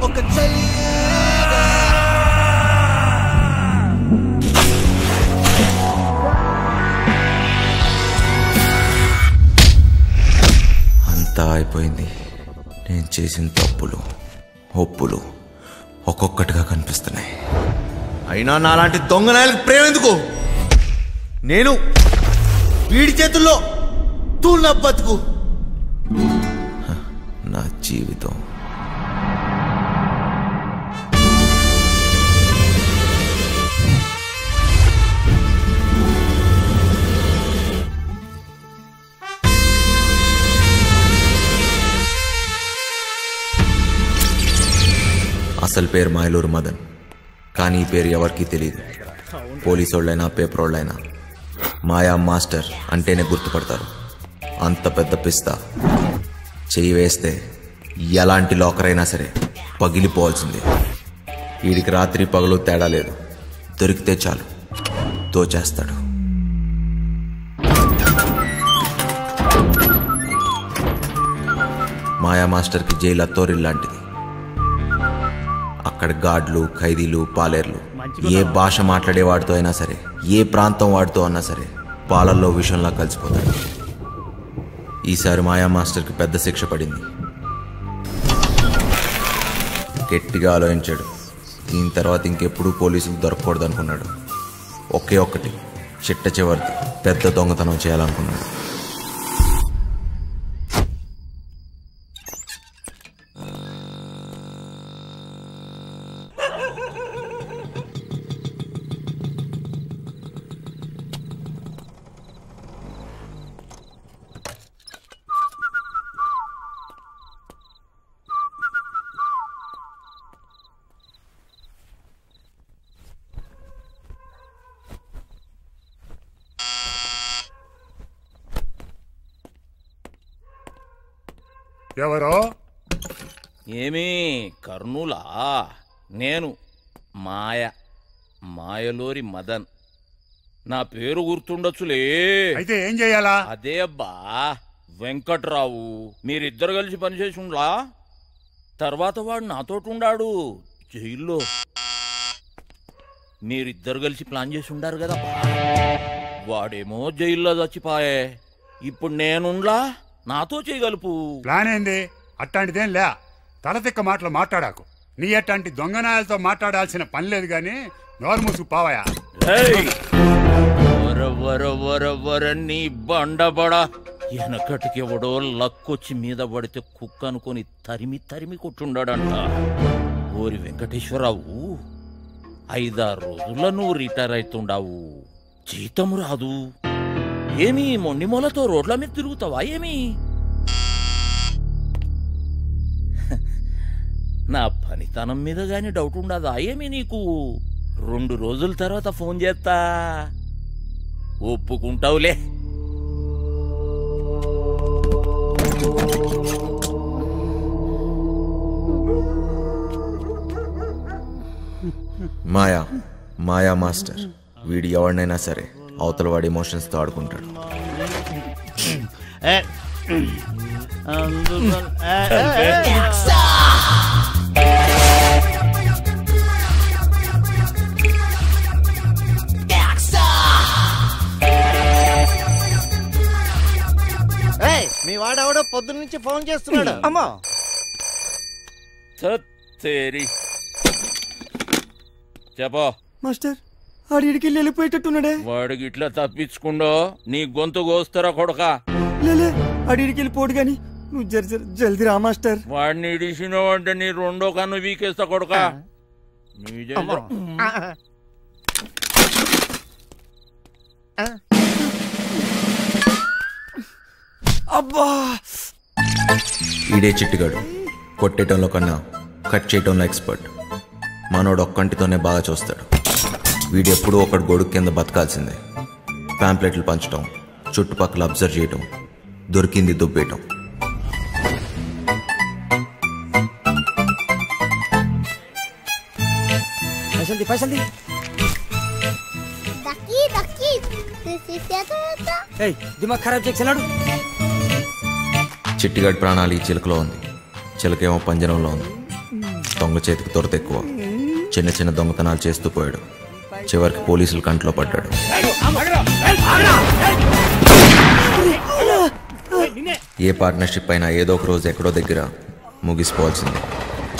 ఒక చెయ్యిగా అంతా అయిపోయింది. నేను చేసిన తప్పులు ఒప్పులు ఒక్కొక్కటిగా కనిపిస్తున్నాయి. అయినా నాలాంటి దొంగనాయలకు ప్రేమ ఎందుకు? నేను వీడి చేతుల్లో తూళ్ళ బతుకు నా జీవితం. అసలు పేరు మాయలూరు మదన్, కానీ ఈ పేరు ఎవరికీ తెలియదు. పోలీసోళ్ళైనా పేపరోళ్ళైనా మాయా మాస్టర్ అంటేనే గుర్తుపడతారు. అంత పెద్ద పిస్తా చెయ్యి వేస్తే ఎలాంటి లాకర్ అయినా సరే పగిలిపోవాల్సిందే. వీడికి రాత్రి పగలు తేడా లేదు. దొరికితే చాలు దోచేస్తాడు. మాయా మాస్టర్కి జైలు అత్తోరిల్లాంటిది. అక్కడ గార్డులు, ఖైదీలు, పాలేర్లు, ఏ భాష మాట్లాడేవాడితో అయినా సరే, ఏ ప్రాంతం వాడితో అన్నా సరే పాలల్లో విషంలా కలిసిపోతాడు. ఈసారి మాయా మాస్టర్కి పెద్ద శిక్ష పడింది. గట్టిగా ఆలోచించాడు. దీని తర్వాత ఇంకెప్పుడూ పోలీసులకు దొరకకూడదు అనుకున్నాడు. ఒకే ఒక్కటి చిట్ట చివరిది పెద్ద దొంగతనం చేయాలనుకున్నాడు. ఎవరో? ఏమీ కర్నూలా? నేను మాయలూరి మదన్. నా పేరు గుర్తుండొచ్చులే. అయితే ఏం చెయ్యాలా? అదే అబ్బా వెంకట్రావు. మీరిద్దరు కలిసి పనిచేసి ఉండా. తర్వాత వాడు నాతోటి జైల్లో. మీరిద్దరు కలిసి ప్లాన్ చేసి ఉండారు కదా. వాడేమో జైల్లో చచ్చిపాయే. ఇప్పుడు నేనుండ్లా, నాతో చేయగలుపు. ప్లాన్ ఏంది? అట్టాంటిదేం లే. తలతిక్క మాటలు మాట్లాడాకు. నీ అట్లాంటి దొంగనాయాలతో మాట్లాడాల్సిన పని లేదు గాని నోరు మూసుకు పావయా. నీ బండబడా వెనకటికి ఎవడో లక్కొచ్చి మీద పడితే కుక్క అనుకుని తరిమి తరిమి కొట్టుండాడంట. ఓరి వెంకటేశ్వరరావు, 5-6 రోజుల్లో నువ్వు రిటైర్ అవుతుండావు. జీతం రాదు. ఏమి మొండిమూలతో రోడ్ల మీద తిరుగుతావా ఏమి? నా పనితనం మీద గాని డౌట్ ఉండదా ఏమి నీకు? 2 రోజుల తర్వాత ఫోన్ చేస్తా, ఒప్పుకుంటావులే. మాయా మాస్టర్ వీడు ఎవరినైనా సరే అవతల వాడి ఎమోషన్స్తో ఆడుకుంటాడు. మీ వాడెవడో పొద్దు నుంచి ఫోన్ చేస్తున్నాడు. అమ్మా చెప్పో మాస్టర్, ఆడికి వెళ్ళిపోయేటట్టున్నాడే. వాడికి ఇట్లా తప్పించుకుండో నీ గొంతు కోస్తారా కొడక? లేలే, ఆడికి వెళ్ళిపోడు గాని నువ్వు జల్దీ రా మాస్టర్. వాడిని ఇడిసినావు అంటే నీ 2వ కన్ను వీకేస్తా కొడక. అబ్బా, ఈడే చిట్టుగాడు. కొట్టేయటంలో కన్నా కట్ చేయటంలో ఎక్స్పర్ట్. మనోడు ఒక్కంటితోనే బాగా చూస్తాడు. వీడెప్పుడూ ఒకటి గొడుగు కింద బతకాల్సిందే. ప్యాంప్లెట్లు పంచటం, చుట్టుపక్కల అబ్జర్వ్ చేయటం, దొరికింది దుబ్బేయటం. దిమాగ్ ఖరాబ్ చేస్తున్నాడు. చిట్టిగాడి ప్రాణాలు ఈ చిలకలో ఉంది, చిలకేమో పంజరంలో ఉంది. దొంగ చేతికి దొరత ఎక్కువ. చిన్న చిన్న దొంగతనాలు చేస్తూ పోయాడు. చివరికి పోలీసులు కంట్లో పడ్డాడు. ఏ పార్ట్నర్షిప్ అయినా ఏదో ఒక రోజు ఎక్కడో దగ్గర ముగిసిపోవాల్సిందే.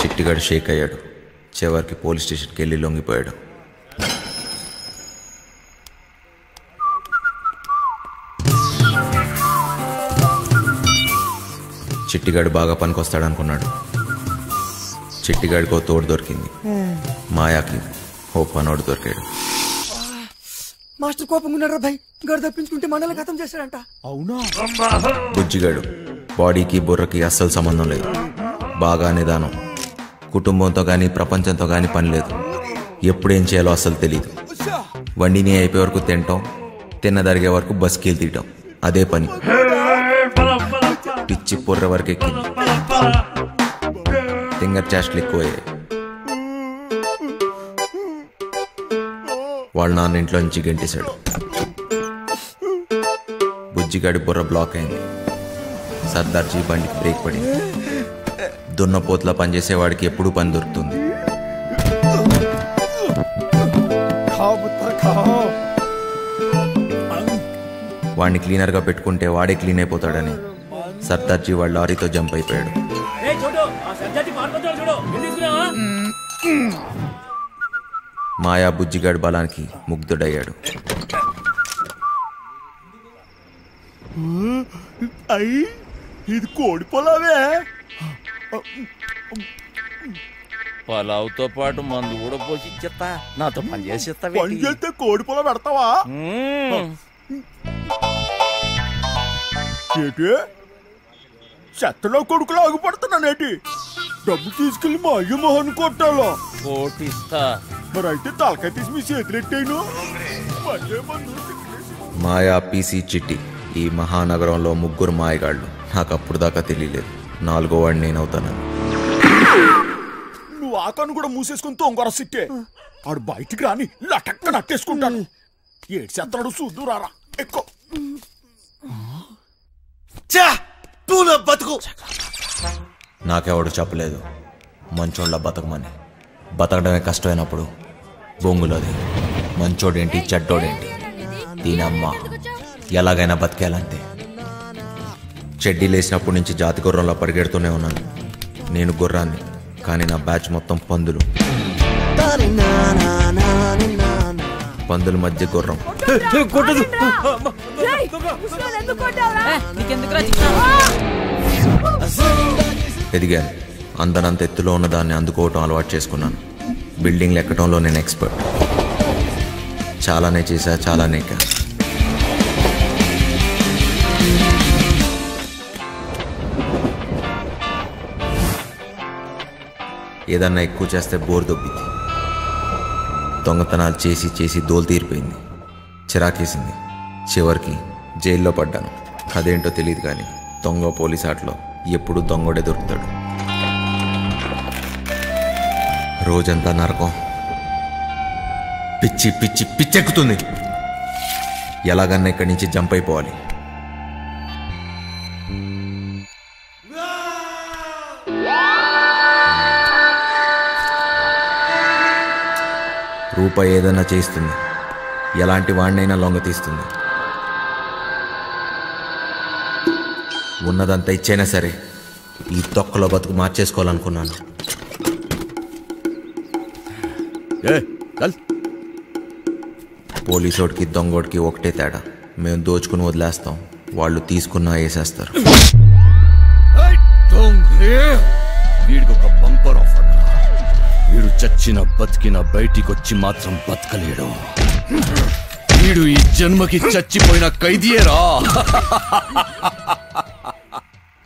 చిట్టిగాడు షేక్ అయ్యాడు. చివరికి పోలీస్ స్టేషన్కి వెళ్ళి లొంగిపోయాడు. చిట్టిగాడు బాగా పనికొస్తాడనుకున్నాడు. చిట్టిగాడికో తోడు దొరికింది. మాయాకి ఓ పనోడు దొరికాడు. మాస్టర్ కోపంగా ఉన్నారా భయ్? గడు తప్పించుకుంటే మనల్ని ఖతం చేశాడంట. అవునా? బుజ్జిగాడు బాడీకి బుర్రకి అస్సలు సంబంధం లేదు. బాగా నిదానం. కుటుంబంతో కానీ ప్రపంచంతో కానీ పని లేదు. ఎప్పుడేం చేయాలో అస్సలు తెలియదు. వండిని అయిపోయే వరకు తినటం, తిన్నదరిగే వరకు బస్కి తీయటం, అదే పని. పిచ్చి పొర్ర వరకు ఎక్కింది. ఫింగర్ చాస్ట్లు ఎక్కువయ్యాయి. వాళ్ళ నాన్న ఇంట్లో నుంచి గెంటేశాడు. బుజ్జిగాడి బుర్ర బ్లాక్ అయింది. సర్దార్జీ బండికి బ్రేక్ పడింది. దున్నపోతులా పనిచేసేవాడికి ఎప్పుడూ పని దొరుకుతుంది. వాడిని క్లీనర్గా పెట్టుకుంటే వాడే క్లీన్ అయిపోతాడని సర్దార్జీ వాళ్ళ లారీతో జంప్ అయిపోయాడు. మాయా బుజ్జిగాడి బలానికి ముగ్ధుడయ్యాడు. ఇది కోడి పొలావే. పొలావుతో పాటు మందు కూడా పోసి ఇచ్చేస్తా. నాతో పని చేసేస్తా. పని చేస్తే కోడి పొలం పెడతావా? చెత్తలో కొడుకులు ఆగిపడుతున్నానేటి? డబ్బు తీసుకెళ్లి మా అయ్య మొహన్ కొట్టాలా? కోటిస్తా. మరి అయితే తలకాయ తీసి మీ చేతులెట్టాను. మాయా, పీసీ, చిట్టి ఈ మహానగరంలో ముగ్గురు మాయగాళ్ళు. నాకు అప్పుడు దాకా తెలియలేదు 4వ వాడిని నేనవుతానని. నువ్వు ఆకాను కూడా మూసేసుకుని తొంగరసిట్టే ఆడు బయటికి రాని లటక్క నట్టేసుకుంటాను. ఏడు చేస్తాడు చూద్దు రారా. ఎక్కువ బతుకు. నాకెవడు చెప్పలేదు మంచోళ్ళ బతకమని. బతకడమే కష్టమైనప్పుడు బొంగులోది మంచోడేంటి చెడ్డోడేంటి, దీనమ్మ ఎలాగైనా బతికేయాలంతే. చెడ్డీ లేచినప్పటి నుంచి జాతి గుర్రంలో పరిగెడుతూనే ఉన్నాను. నేను గుర్రాన్ని, కానీ నా బ్యాచ్ మొత్తం పందులు. పందుల మధ్య గుర్రం. ఎదిగాను. అందనంత ఎత్తులో ఉన్న దాన్ని అందుకోవటం అలవాటు చేసుకున్నాను. బిల్డింగ్లు ఎక్కడంలో నేను ఎక్స్పర్ట్. చాలానే చేశా, చాలానే ఎక్కా. ఏదన్నా ఎక్కువ చేస్తే బోర్ దొబ్బింది. దొంగతనాలు చేసి చేసి దోలు తీరిపోయింది. చిరాకేసింది. చివరికి జైల్లో పడ్డాను. అదేంటో తెలియదు కానీ దొంగ పోలీస్ ఆటలో ఎప్పుడు దొంగోడే దొరుకుతాడు. రోజంతా నరకం. పిచ్చి పిచ్చి పిచ్చెక్కుతుంది. ఎలాగన్నా ఇక్కడి నుంచి జంప్ అయిపోవాలి. రూపాయి ఏదన్నా చేయిస్తుంది. ఎలాంటి వాడినైనా లొంగ తీస్తుంది. ఉన్నదంతా ఇచ్చైనా సరే ఈ తొక్కలో బతుకు మార్చేసుకోవాలనుకున్నాను. పోలీసోడికి దొంగోడికి ఒకటే తేడా. మేము దోచుకుని వదిలేస్తాం, వాళ్ళు తీసుకున్నా వేసేస్తారు. వీడికి ఒక బంపర్ ఆఫర్. వీడు చచ్చిన బతికిన బయటికొచ్చి మాత్రం బతకలేడు. వీడు ఈ జన్మకి చచ్చిపోయిన ఖైదీయేరా.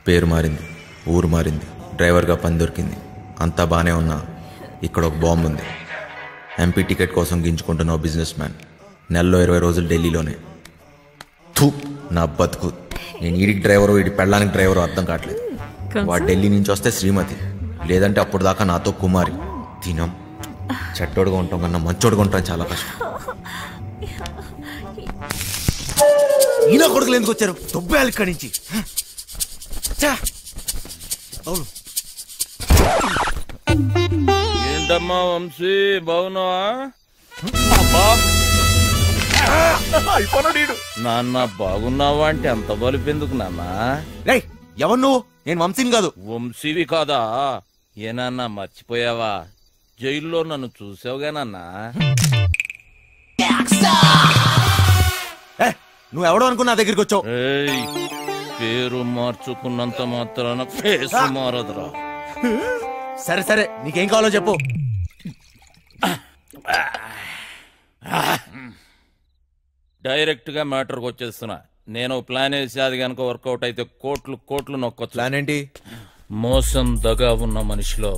పేరు మారింది, ఊరు మారింది, డ్రైవర్గా పని దొరికింది. అంతా బాగానే ఉన్నా ఇక్కడ ఒక బాంబు ఉంది. ఎంపీ టికెట్ కోసం గింజుకుంటున్న బిజినెస్ మ్యాన్. నెలలో 20 రోజులు ఢిల్లీలోనే. థూ నా బతుకు. నేను వీడికి డ్రైవరు, వీడి పెళ్ళానికి డ్రైవరు అర్థం కావట్లేదు. వాడు ఢిల్లీ నుంచి వస్తే శ్రీమతి, లేదంటే అప్పుడు దాకా నాతో కుమారి. తినం చెట్టోడుగా ఉంటాం కన్నా మంచోడుగా ఉంటాం చాలా కష్టం. ఈయన కొడుకులు ఎందుకు వచ్చారు? దొబ్బేయాలి ఇక్కడి నుంచి. అవును ఏంటమ్మా వంశీ బాగున్నావా? అయిపోయినాడు నాన్న బాగున్నావా అంటే అంత బలిపెందుకు నాన్న? రే ఎవరు నువ్వు? నేను వంశీని కాదు. వంశీవి కాదా? ఏనన్నా మర్చిపోయావా? జైల్లో నన్ను చూసావుగా నాన్న? నువ్వెవడో అనుకున్నా నా దగ్గరికి వచ్చావు. ఏయ్, పేరు మార్చుకున్నంత మాత్రాన ఫేస్ మారదురా. సరే సరే నీకేం కావాలో చెప్పు. డైరెక్ట్ గా మ్యాటర్కి వచ్చేస్తున్నా. నేను ప్లాన్ వేసి అది కనుక వర్కౌట్ అయితే కోట్లు కోట్లు నొక్కొచ్చు. ప్లాన్ ఏంటి? మోసం దగా ఉన్న మనిషిలో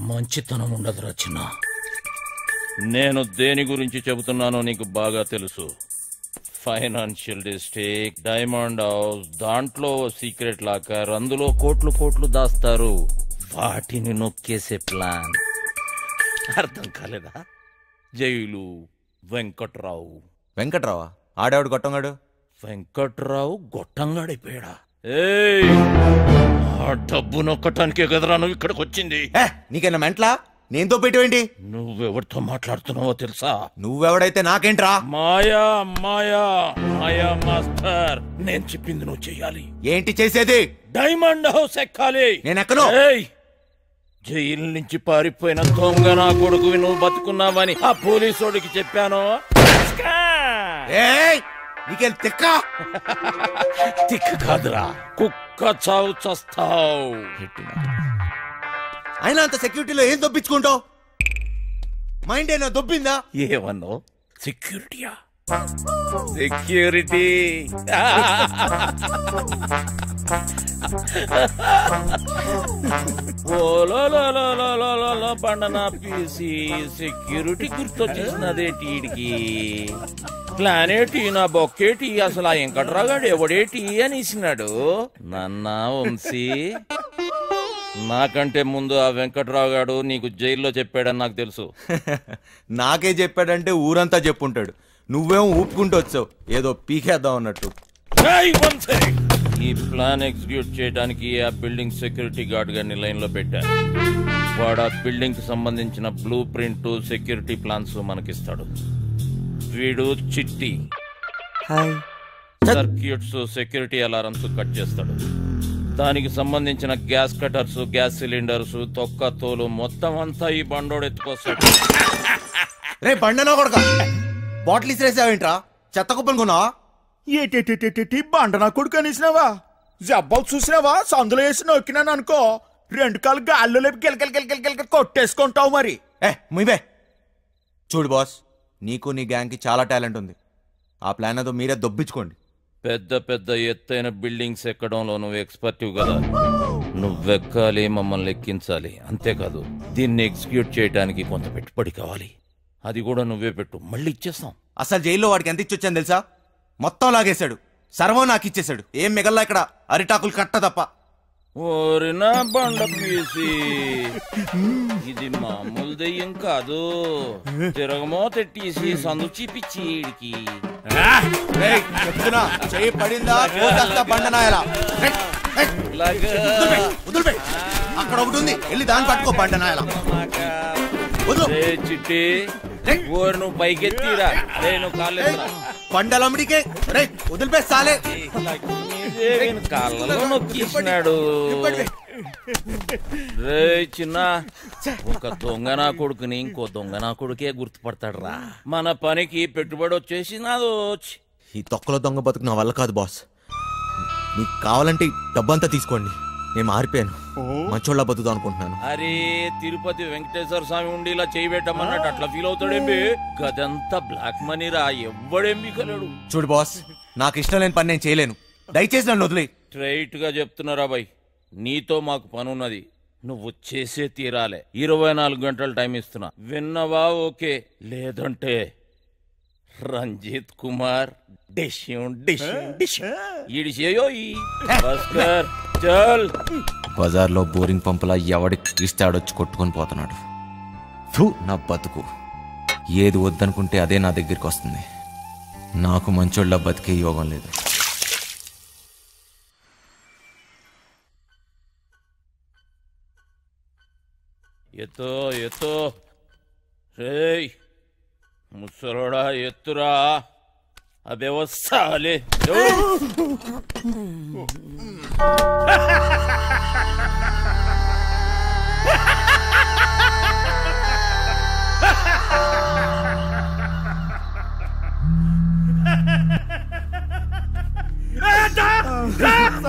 మంచితనం ఉండదురా చిన్న. నేను దేని గురించి చెబుతున్నానో నీకు బాగా తెలుసు. ఫైనాన్షియల్ డిస్ట్రిక్ట్, డైమండ్ హౌస్, దాంట్లో సీక్రెట్ లాకర్, అందులో కోట్లు కోట్లు దాస్తారు. వాటిని నొక్కేసే ప్లాన్. అర్థం కాలేదా? జైలు, వెంకట్రావు. వెంకట్రావా? ఆడేవాడు గొట్టంగాడు. వెంకట్రావు గొట్టంగాడిపోయాడా? ఏయ్, ఆ డబ్బు నొక్కటానికే కదరా నువ్వు ఇక్కడికి వచ్చింది. నీకైనా మెంట్లా? నేనుతో పెట్టేవేంటి? నువ్వెవరితో మాట్లాడుతున్నావో తెలుసా? నువ్వెవడైతే నాకేంట్రా? మాయా మాయా మాయా మాస్టర్, నేను చెప్పింది నువ్వు చెయ్యాలి. ఏంటి చేసేది? డైమండ్ హౌస్ ఎక్కాలి. నేను ఎక్కను. ఏయ్, జైలు నుంచి పారిపోయిన దొంగ నా కొడుకువి నువ్వు బతుకున్నావని ఆ పోలీసోడికి చెప్పాను. నీకేం తిక్క? తిక్క కాదురా, కుక్క చావు చస్తావు. అయినా అంత సెక్యూరిటీలో ఏం దొప్పించుకుంటావు? మైండ్ అయినా దొబ్బిందా? ఏమన్నావు? సెక్యూరిటీయా? సెక్యూరిటీ పండనా పీసి సెక్యూరిటీ గుర్తొచ్చేసినదేటి? ప్లానేటి నా బొక్కేటి? అసలు ఆ వెంకట్రాగాడు ఎవడేటి అనేసినాడు. నన్నా వంశీ, నాకంటే ముందు ఆ వెంకట్రావు గాడు నీకు జైల్లో చెప్పాడని నాకు తెలుసు. నాకే చెప్పాడంటే ఊరంతా చెప్పుంటాడు. నువ్వేమో ఊపుకుంటూ వచ్చావు ఏదో పీకేద్దాం అన్నట్టు. ఈ ప్లాన్ ఎగ్జిక్యూట్ చేయడానికి ఆ బిల్డింగ్ సెక్యూరిటీ గార్డ్ గారిని లైన్ లో పెట్టారు. వాడు ఆ బిల్డింగ్ కి సంబంధించిన బ్లూ ప్రింట్, సెక్యూరిటీ ప్లాన్స్ మనకిస్తాడు. వీడు చిట్టి సర్క్యూట్స్, సెక్యూరిటీ అలారమ్స్ కట్ చేస్తాడు. దానికి సంబంధించిన గ్యాస్ కటర్స్, గ్యాస్ సిలిండర్స్, తొక్క తోలు మొత్తం అంతా ఈ బండోడు ఎత్తుకొస్తాడు. రే బండనా కొడక, బాటిల్ ఇసిరేసావేంట్రా? చెత్త కుప్పలు కొన్నావా? ఏటి బండ నా కొడుకు అనేసినావా? జబ్బాలు చూసినావా? సందులో వేసి నొక్కినాను అనుకో, 2 కాళ్ళు గాల్లో లేపి గిలకలు కొట్టేసుకుంటావు మరి. ముయ్యబే. చూడు బాస్, నీకు నీ గ్యాంగ్ కి చాలా టాలెంట్ ఉంది. ఆ ప్లాన్ అదో మీరే దొబ్బించుకోండి. పెద్ద పెద్ద ఎత్తైన బిల్డింగ్స్ ఎక్కడంలో నువ్వు ఎక్స్పర్టివ్ కదా. నువ్వెక్కాలి, మమ్మల్ని ఎక్కించాలి. అంతేకాదు, దీన్ని ఎగ్జిక్యూట్ చేయడానికి కొంత పెట్టుబడి కావాలి. అది కూడా నువ్వే పెట్టు, మళ్ళీ ఇచ్చేస్తాం. అసలు జైల్లో వాడికి ఎంత ఇచ్చొచ్చాను తెలుసా? మొత్తం లాగేశాడు. సర్వం నాకు ఇచ్చేశాడు. ఏం మిగల్లా ఇక్కడ అరిటాకులు కట్ట తప్ప. ఓరినా బండ పీసి, ఇది మామూలు దెయ్యం కాదు. తిరగమో తెట్టేసి సందు చూపించి ఈడికి. చెప్తున్నా, చెయ్యి పడిందా బండనాయలా. అక్కడ ఒకటి ఉంది, వెళ్ళి దాన్ని పట్టుకో బండనాయలా. చిట్టి, ఓరు నువ్వు పైకెత్తిరా. నువ్వు కాలేదు బండలమ్మడికే వదిలిపేస్తాలే. కాళ్ళలో నొక్కిస్తున్నాడు. రే చిన్న, ఒక దొంగ నా కొడుకుని ఇంకో దొంగ నా కొడుకే గుర్తుపడతాడు రా. మన పనికి పెట్టుబడి వచ్చేసి నాదో. ఈ తొక్కలో దొంగ బతుకు నా వల్ల కాదు బాస్. మీకు కావాలంటే డబ్బంతా తీసుకోండి. నేను మారిపోయాను, మంచోళ్ళ బతుకుదాం అనుకుంటున్నాను. అరే, తిరుపతి వెంకటేశ్వర స్వామి ఉండి ఇలా చేయబెట్టమన్నట్టు అట్లా ఫీల్ అవుతాడేంబి? గదంతా బ్లాక్ మనీ రా, ఎవ్వడేంబి కలడు. చూడు బాస్, నాకు ఇష్టం లేని పని నేను చేయలేను. దయచేసి నన్ను వదిలే. స్ట్రైట్ గా చెప్తున్నారా బాయ్, నీతో మాకు పనున్నది. నువ్వు చేసే తీరాలే. 24 గంటలు టైం ఇస్తున్నా. విన్నవా? ఓకే, లేదంటే రంజిత్ కుమార్ బజార్లో బోరింగ్ పంపులా ఎవడికి ఇస్తాడొచ్చి కొట్టుకొని పోతున్నాడు. నా బతుకు ఏది వద్దనుకుంటే అదే నా దగ్గరికి వస్తుంది. నాకు మంచోళ్ళ బతికే యోగం లేదు. ఎత్తో ఎత్తో రేయ్ ముసలోడా ఎత్తురా ఆ వ్యవస్థ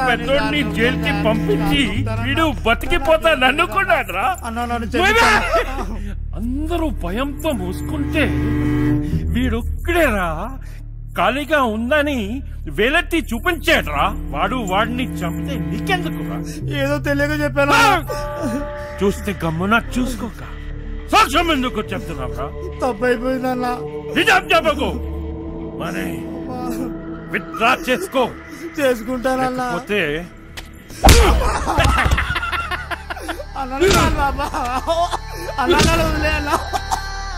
పెద్దోడిని జైలుకి పంపించి వీడు బతికిపోతా నన్నుకున్నాడ్రా. అందరూ భయంతో మూసుకుంటే వీడొక్కడేరా ఖాళీగా ఉందని వేలెత్తి చూపించాడ్రా. వాడిని చంపితే నీకెందుకురా? ఏదో తెలియక చెప్పాను. చూస్తే గమ్మున చూసుకోక సాక్ష్యం ఎందుకు చెప్తున్నావురా? తప్పైపోయిందన్నా. నిజం చెప్పకు, మరి విత్డ్రా చేసుకో. చేసుకుంటానన్నా. పోతే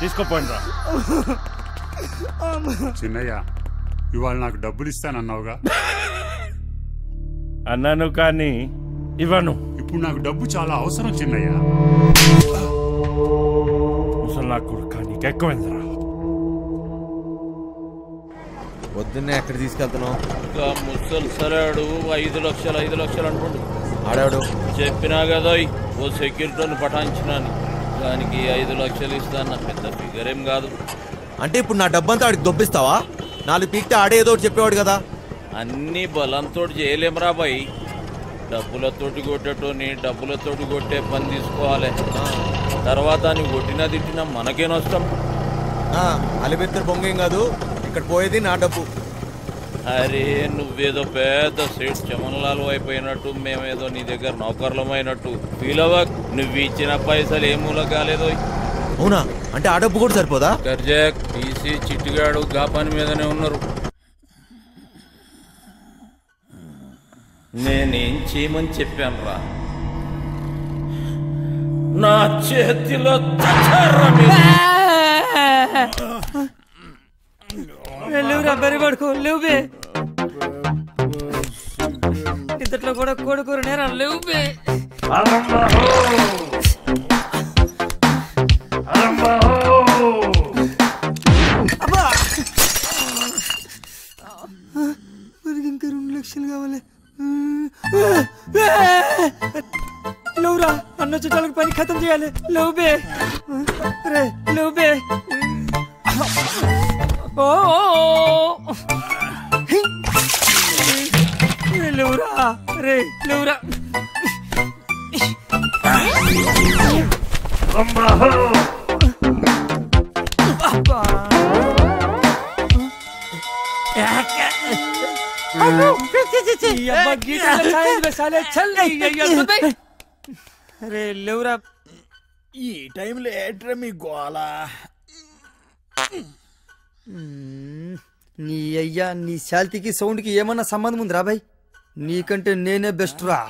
తీసుకోపోయినరా. చిన్నయ్య, ఇవాళ నాకు డబ్బులు ఇస్తానన్నావుగా? అన్నాను కానీ ఇవ్వను. ఇప్పుడు నాకు డబ్బు చాలా అవసరం చిన్నయ్య. ముసలా కొడుకా, నీకెక్కువైందిరా. పొద్దున్నే ఎక్కడ తీసుకెళ్తున్నావు? ఇంకా ముసలి సరాడు 5 లక్షలు అనుకోండి. ఆడాడు చెప్పినా కదా ఓ సెక్యూరిటీని పటాయించినాను, దానికి 5 లక్షలు ఇస్తాను. పెద్ద ఫిగర్ ఏం కాదు. అంటే ఇప్పుడు నా డబ్బంతా ఆడికి దొబ్బిస్తావా? 4 పీక్తే ఆడే ఏదో ఒకటి చెప్పేవాడు కదా. అన్ని బలంతో చేయలేమరా బాయ్. డబ్బులతోటి కొట్టేటోని డబ్బులతోటి కొట్టే పని తీసుకోవాలి. తర్వాత నీ కొట్టినా తిట్టినా మనకే నష్టం. అలిబెత్తర్ బొంగేం కాదు, ఇక్కడ పోయేది నా డబ్బు. అరే నువ్వేదో పెద్ద సేట్ చమన్లాలు అయిపోయినట్టు, మేమేదో నీ దగ్గర నౌకర్లమైనట్టు ఫీల్ అవ్వక్. నువ్వు ఇచ్చిన పైసలు ఏ మూల కాలేదో. అవునా? అంటే ఆ డబ్బు కూడా సరిపోదా? గర్జాక్, టీసీ, చిట్టిగాడు గా పని మీదనే ఉన్నారు. నేనేం చేయమని చెప్పాను రా? నా చేతిలో లేవురా, బెరి పడుకో. లేవు బే, ఇంతట్లో కూడా కోడుకోరనేరా. లేవు బే. మనకి ఇంకా 2 లక్షలు కావాలి. లేవురా, అన్న చుట్టాలకు పని ఖతం చేయాలి. లేవు బే, రే లేవు బే. లేవురా, రే లేవురా. రే లేవురా. ఈ టైంలో ఏట్రా మీ గోలా? నీ అయ్యా, నీ శాల్తీకి సౌండ్కి ఏమన్నా సంబంధం ఉందిరా బాయ్? నీకంటే నేనే బెస్ట్ రా.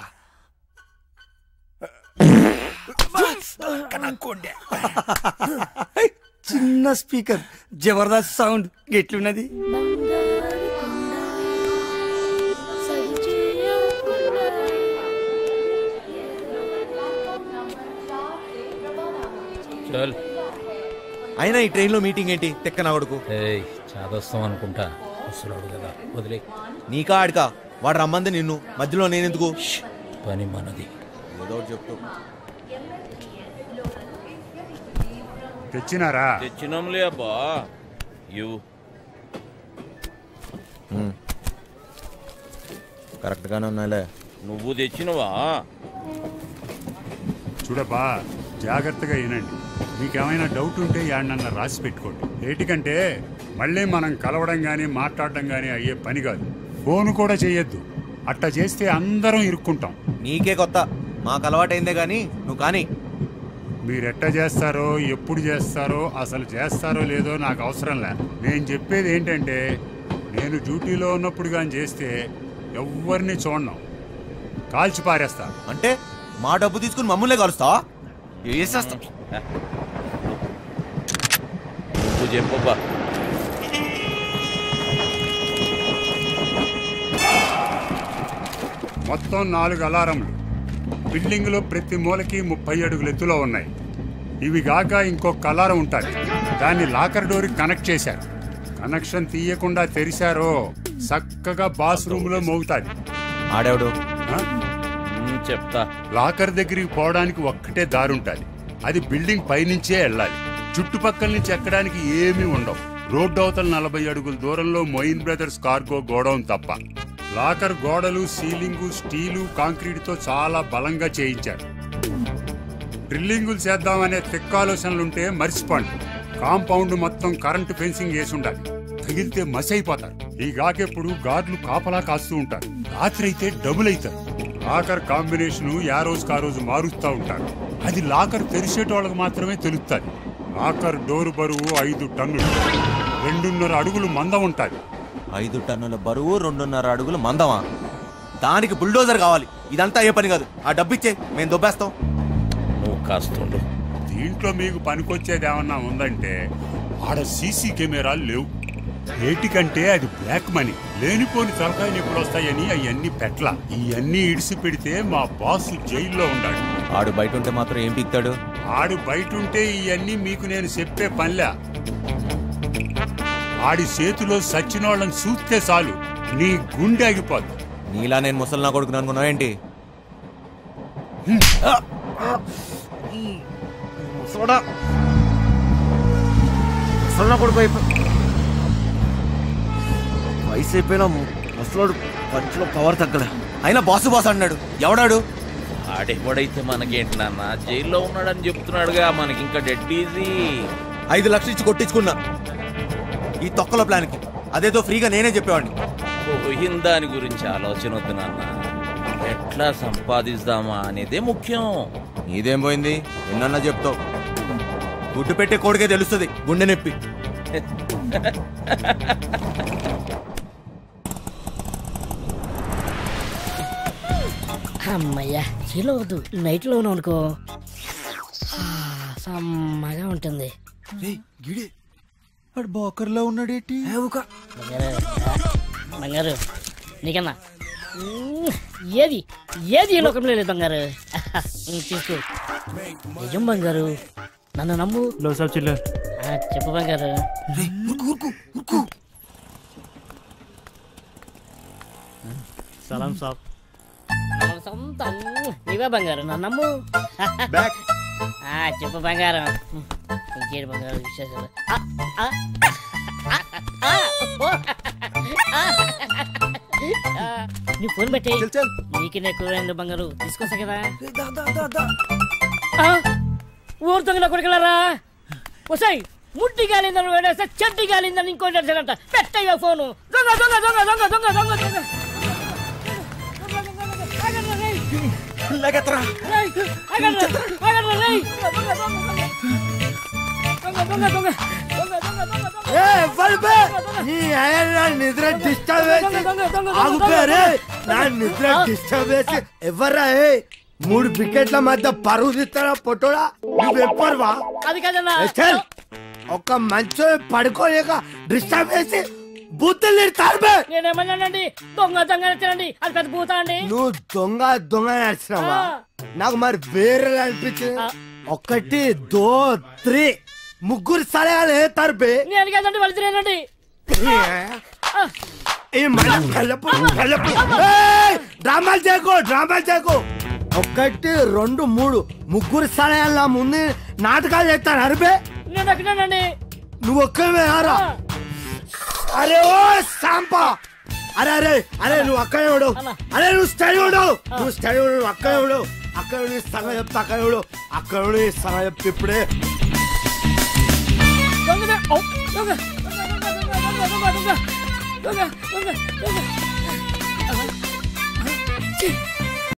చిన్న స్పీకర్, జబర్దస్త్ సౌండ్. ఎట్లున్నది? అయినా ఈ ట్రైన్లో మీటింగ్ ఏంటి? తెక్క నా కొడుకు. చాదొస్తాం అనుకుంటా. ముసలాడు కదా, వదిలే. నీకా ఆడికా? వాడు రమ్మంది నిన్ను, మధ్యలో నేనెందుకు? పని మనది. ఏదో చెప్తూ తెచ్చినారా? తెచ్చినాంలే అబ్బా. కరెక్ట్గానే ఉన్నాలే. నువ్వు తెచ్చినవా? చూడబ్బా, జాగ్రత్తగా వినండి. మీకేమైనా డౌట్ ఉంటే యాడనన్నా రాసి పెట్టుకోండి. ఏటికంటే మళ్ళీ మనం కలవడం కానీ మాట్లాడడం కానీ అయ్యే పని కాదు. ఫోన్ కూడా చేయొద్దు. అట్టా చేస్తే అందరం ఇరుక్కుంటాం. నీకే కొత్త, మాకు అలవాటైందే కానీ నువ్వు కానీ. మీరెట్టా చేస్తారో, ఎప్పుడు చేస్తారో, అసలు చేస్తారో లేదో నాకు అవసరంలే. నేను చెప్పేది ఏంటంటే, నేను డ్యూటీలో ఉన్నప్పుడు కానీ చేస్తే ఎవరిని చూడను, కాల్చి పారేస్తా. అంటే మా డబ్బు తీసుకుని మమ్మల్నే కలుస్తావా? వేసేస్తా. నువ్వు చెప్పబ్బా. మొత్తం 4 అలారంలు బిల్డింగ్లో ప్రతి మూలకి 30 అడుగుల ఎత్తులో ఉన్నాయి. ఇవి గాక ఇంకో కలర్ ఉంటుంది, దాన్ని లాకర్ డోర్ కనెక్ట్ చేశారు. కనెక్షన్ తీయకుండా తెరిచారో చక్కగా బాస్ రూమ్ లో మోగుతాది. ఆడేవుడు చెప్తా. లాకర్ దగ్గరికి పోవడానికి ఒక్కటే దారుంటది, అది బిల్డింగ్ పైనుంచే వెళ్ళాలి. చుట్టుపక్కల నుంచి ఎక్కడానికి ఏమీ ఉండవు. రోడ్డు అవతల 40 అడుగుల దూరంలో మొయిన్ బ్రదర్స్ కార్గో గోడౌన్ తప్ప. లాకర్ గోడలు, సీలింగు స్టీలు, కాంక్రీట్ తో చాలా బలంగా చేయించారు. డ్రిల్లింగులు చేద్దామనే తిక్కాలోచనలుంటే మర్చిపోండి. కాంపౌండ్ మొత్తం కరెంటు ఫెన్సింగ్ వేసి ఉండాలి, తగిలితే మసి అయిపోతారు. ఈ గాకెప్పుడు గార్డులు కాపలా కాస్తూ ఉంటారు, రాత్రి అయితే డబుల్ అవుతారు. లాకర్ కాంబినేషన్ ఆ రోజుకి ఆ రోజు మారుస్తూ ఉంటారు. అది లాకర్ తెరిచేటోళ్ళకి మాత్రమే తెలుస్తుంది. లాకర్ డోరు బరువు 5 టన్నులు, 2.5 అడుగులు మందం ఉంటుంది. 5 టన్నుల బరువు, 2.5 అడుగులు మందమా? దానికి బుల్డోజర్ కావాలి. ఇదంతా అయ్యే పని కాదు. ఆ డబ్బిచ్చే, మేము దొబ్బేస్తాం. నువ్వు కాస్తుండు. దీంట్లో మీకు పనికొచ్చేది ఏమన్నా ఉందంటే ఆడ సీసీ కెమెరాలు లేవు. ఏటికంటే అది బ్లాక్ మనీ. లేనిపోని తలకాయలు ఎప్పుడు వస్తాయని అవన్నీ పెట్ల. ఇవన్నీ ఇడిసి పెడితే మా బాస్ జైల్లో ఉండాడు. ఆడు బయట ఉంటే మాత్రం ఏం పీక్తాడు? ఆడు బయట ఉంటే ఇవన్నీ మీకు నేను చెప్పే పనిలే. ఆడి చేతిలో సచ్చినోళ్ళని చూస్తే చాలు నీ గుండె ఆగిపోద్ది. నీలా నేను ముసలినా కొడుకుని అనుకున్నావు ఏంటి? వయసు అయిపోయినా ముసలోడు పంచులో పవర్ తగ్గలే. అయినా బాసు బాస్ అన్నాడు. ఎవడాడు? ఆడెవడైతే మనకేంటి నాన్న, జైల్లో ఉన్నాడని చెప్తున్నాడుగా. మనకి ఇంకా డెడ్ ఈజీ. 5 లక్షలు ఇచ్చి కొట్టించుకున్నా ఈ తొక్కల ప్లాన్కి. అదేదో ఫ్రీగా నేనే చెప్పేవాడిని. పోయిన దాని గురించి ఆలోచన వద్దు నాన్న, ఎట్లా సంపాదిస్తామా అనేదే ముఖ్యం. నీదేం పోయింది? ఎన్నన్నా చెప్తావు. గుడ్డు పెట్టే కోడికే తెలుస్తుంది గుండె నొప్పి. అమ్మయ్యా, చీలో వద్దు, నైట్లో ఉన్నావు అనుకో సమ్మగా ఉంటుంది. బోకర్లో ఉన్నాడేటి? బంగారు నీకన్నా ఏది ఏది ఈ లోకంలో లేదు బంగారు. తీసుకో. నిజం బంగారు, నన్ను నమ్ము. చెప్పు బంగారు. సలాం సాబ్. సొంతం నీవే బంగారు, నన్ను నమ్ము. చెప్పు బంగారం. ఇంకేడు బంగారు విశేషాలు? నువ్వు ఫోన్ పెట్టి నీకు ఎక్కువ బంగారు తీసుకొస్తా కదా. ఊరుతుంది నా కొడుకులారా. వసాయి ముట్టి గాలిందని వేడేస్తే చెడ్డి గాలిందని ఇంకోటి నడిచాడంట. పెట్టయ్యా ఫోను. దొంగ దొంగ దొంగ దొంగ దొంగ దొంగ దొంగ. నిద్ర డిస్టర్బ్ ఆగుపోయారే. నా నిద్ర డిస్టర్బ్ చేసి ఎవర్రా? 3 వికెట్ల మధ్య పరువు తీస్తారా పొట్టోడా? నువ్వెప్పరువా? అది కదన్నా. ఒక మంచు పడుకోలేక డిస్టర్బ్ చేసి బూతులు తిడతారు. నేనేమన్నానండి? దొంగ దొంగ నచ్చానండి. అది పెద్ద బూత అండి. నువ్వు దొంగ దొంగ నడిచినావా? నాకు మరి వేరే అనిపించింది. 1 2 3 ముగ్గురు సలహాలు వేస్తారు బే. నేను కదండి వాళ్ళు తినేనండి. డ్రామాలు చేయకు, డ్రామాలు చేయకు. 1 2 3 ముగ్గురు సలహాల ముందు నాటకాలు చేస్తారు అరిబే. నేను ఎక్కడానండి. నువ్వు ఒక్కవే ఆరా. అరే ఓ సాంపా. అరే అరే అరే నువ్వు అక్కడే ఉండవు. అరే నువ్వు స్టడీ ఉండవు. నువ్వు స్టడీ ఉండవు, అక్కడే ఉండవు. అక్కడ సగం చెప్తా, అక్కడ ఉండవు. అక్కడ సగం చెప్తే ఇప్పుడే దొంగ